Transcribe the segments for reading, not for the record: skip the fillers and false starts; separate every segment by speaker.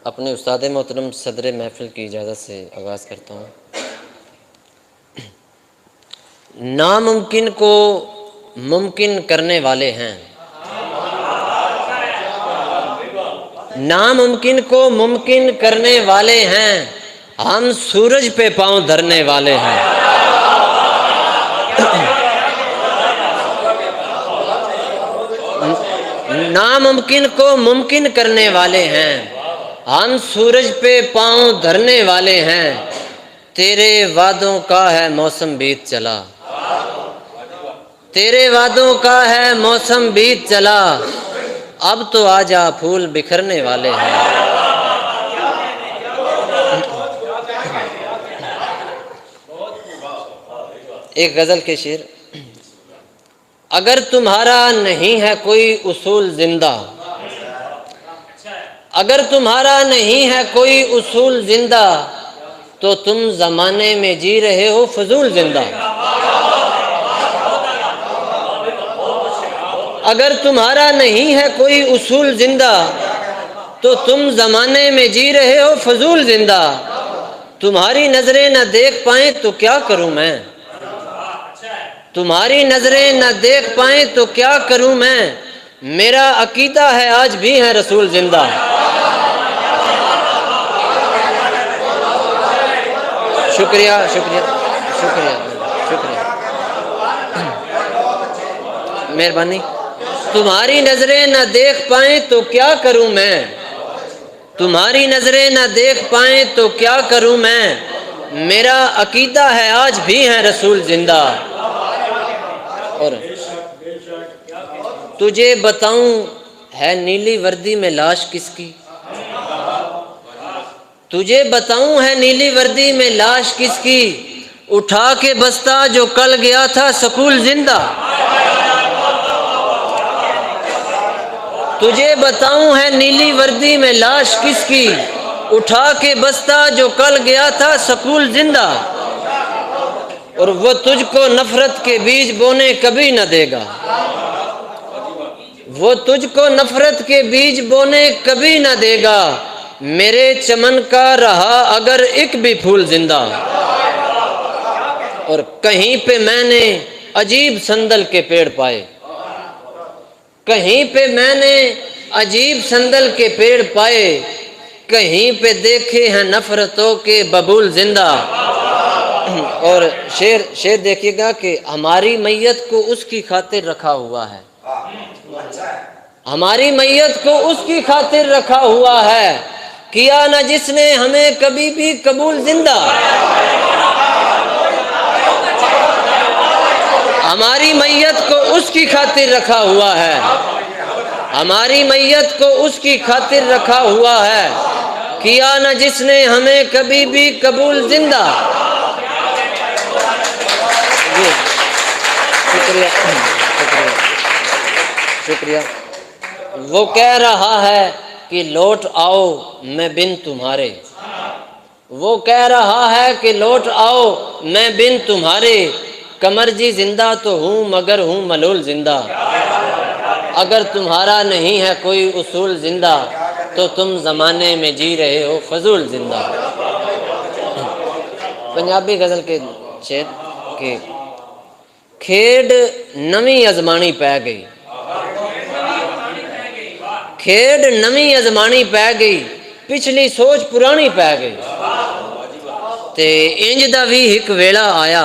Speaker 1: अपने उस्ताद मोहतरम सदर महफिल की इजाज़त से आगाज़ करता हूँ। नामुमकिन को मुमकिन करने वाले हैं, नामुमकिन को मुमकिन करने वाले हैं, हम सूरज पे पाँव धरने वाले हैं। नामुमकिन को मुमकिन करने वाले हैं, हम सूरज पे पाँव धरने वाले हैं। तेरे वादों का है मौसम बीत चला, तेरे वादों का है मौसम बीत चला, अब तो आजा फूल बिखरने वाले हैं। एक गज़ल के शेर। अगर तुम्हारा नहीं है कोई उसूल जिंदा, अगर तुम्हारा नहीं है कोई उसूल जिंदा, तो तुम जमाने में जी रहे हो फजूल जिंदा। अगर तुम्हारा नहीं है कोई उसूल जिंदा, तो तुम जमाने में जी रहे हो फजूल जिंदा। तुम्हारी नजरें न देख पाए तो क्या करूं मैं, तुम्हारी नजरें न देख पाए तो क्या करूं मैं, मेरा अकीदा है आज भी है रसूल जिंदा। शुक्रिया शुक्रिया शुक्रिया शुक्रिया, मेहरबानी। तुम्हारी नजरें न देख पाए तो क्या करूं मैं, तुम्हारी नजरें न देख पाए तो क्या करूं मैं, मेरा अकीदा है आज भी है रसूल जिंदा। और तुझे बताऊं है नीली वर्दी में लाश किसकी, तुझे बताऊं है नीली वर्दी में लाश किसकी, उठा के बस्ता जो कल गया था स्कूल जिंदा। तुझे बताऊं है नीली वर्दी में लाश किसकी, उठा के बस्ता जो कल गया था स्कूल जिंदा। और वो तुझको नफरत के बीज बोने कभी न देगा, वो तुझको नफरत के बीज बोने कभी न देगा, मेरे चमन का रहा अगर एक भी फूल जिंदा। और कहीं पे मैंने अजीब संदल के पेड़ पाए, कहीं पे मैंने अजीब संदल के पेड़ पाए, कहीं पे देखे हैं नफरतों के बबूल जिंदा। और शेर देखिएगा कि हमारी मैयत को उसकी खातिर रखा हुआ है, हमारी मैयत को उसकी खातिर रखा हुआ है, किया न जिसने हमें कभी भी कबूल जिंदा। हमारी मैयत को उसकी खातिर रखा हुआ है, हमारी मैयत को उसकी खातिर रखा हुआ है, किया न जिसने हमें कभी भी कबूल जिंदा। शुक्रिया शुक्रिया शुक्रिया। वो कह रहा है कि लौट आओ मैं बिन तुम्हारे, वो कह रहा है कि लौट आओ मैं बिन तुम्हारे, कमर जी जिंदा तो हूँ मगर हूँ मलूल जिंदा। अगर तुम्हारा नहीं है कोई उसूल जिंदा, तो तुम जमाने में जी रहे हो फजूल जिंदा। पंजाबी गजल के शेर के। खेड नवी अजमानी पै गई, खेड नवी अजमानी पै गई, पिछली सोच पुरानी पै गई, ते इंज दा भी एक वेला आया,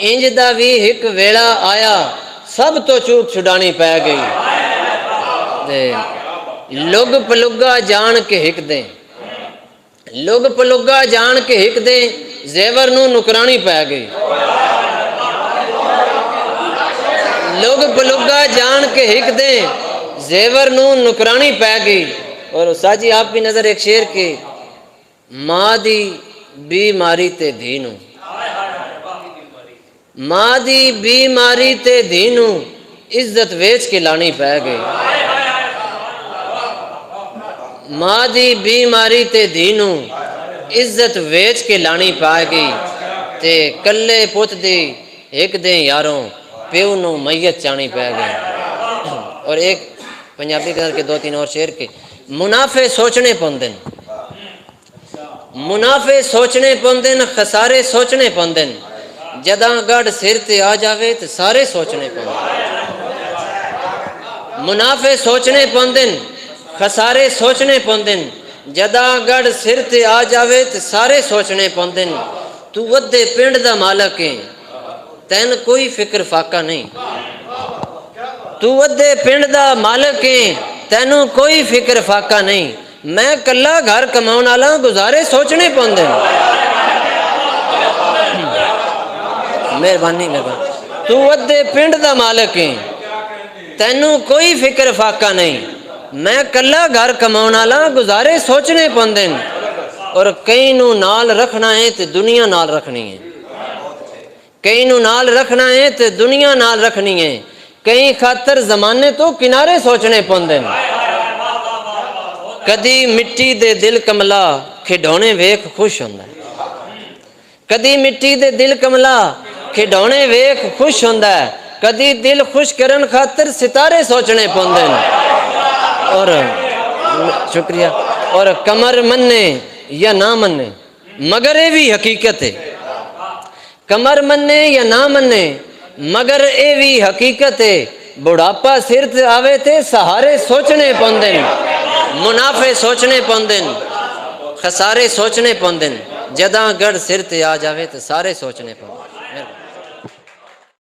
Speaker 1: इंज दा भी एक वेला आया, सब तो चूक छुड़ानी पै गई। ते लुग पलुगा जान के हिक दे, लुग पलुगा जान के हिक दे, जेवर नू नुकरानी पै गई। लुग पलुगा जान के हिक दे, जेवर नू नुकरानी पै गई। और साजी आपकी नजर एक शेर के। माँ दी बीमारी ते धीनू, माँ दी बीमारी ते धीनू, इज्जत वेच के लानी पै गई। माँ दी बीमारी ते धीनू, इज्जत वेच के लानी पै गई, ते कल्ले पुत दी एक दे यारों, प्यो नू मैयत चाणी पै गई। और एक पंजाबी गजल के 2-3 और शेर के। मुनाफे सोचने पौंदे न, मुनाफे सोचने पौंदे न, खसारे सोचने पौंदे न। जदां गढ़ सिर ते आ जावे तो सारे सोचने पौंदे। मुनाफे सोचने पौंदे न, खसारे सोचने पौंदे न। जदां गढ़ सिर ते आ जावे तो सारे सोचने पौंदे न। तू वड्डे पिंड दा मालक है, तैन कोई फिक्र फाका नहीं। तू वड्डे पिंड दा मालक है, तैनू कोई फिक्र फाका नहीं। मैं कला घर कमाउण वाला, गुजारे सोचने पौंदे न। मेहरबानी मेहरबानी। तू वड्डे पिंड दा मालक है, तैनू कोई फिक्र फाका नहीं। मैं कला घर कमाउण वाला, गुजारे सोचने पौंदे न। और कई नू नाल रखना है तो दुनिया नाल रखनी है, कई नू नाल रखना है तो दुनिया नाल रखनी है। कई खातर जमाने तो किनारे सोचने पौंदे न। कदी मिट्टी दे दिल कमला, खिडौने वेख खुश होंदा है। कदी मिट्टी दे दिल कमला, खिडौने वेख खुश होंदा है। कदी दिल खुश करन खातर सितारे सोचने पौंदे न। और शुक्रिया। और कमर मन्ने या ना मन्ने, मगर ये भी हकीकत है। कमर मन्ने या ना मन्ने, मगर ये भी हकीकत है। बुढ़ापा सिर ते आवे ते सहारे सोचने पौंदे न। मुनाफे सोचने पौंदे न, खसारे सोचने पौंदे न। जदां गढ़ सिर ते आ जावे तो सारे सोचने पौंदे।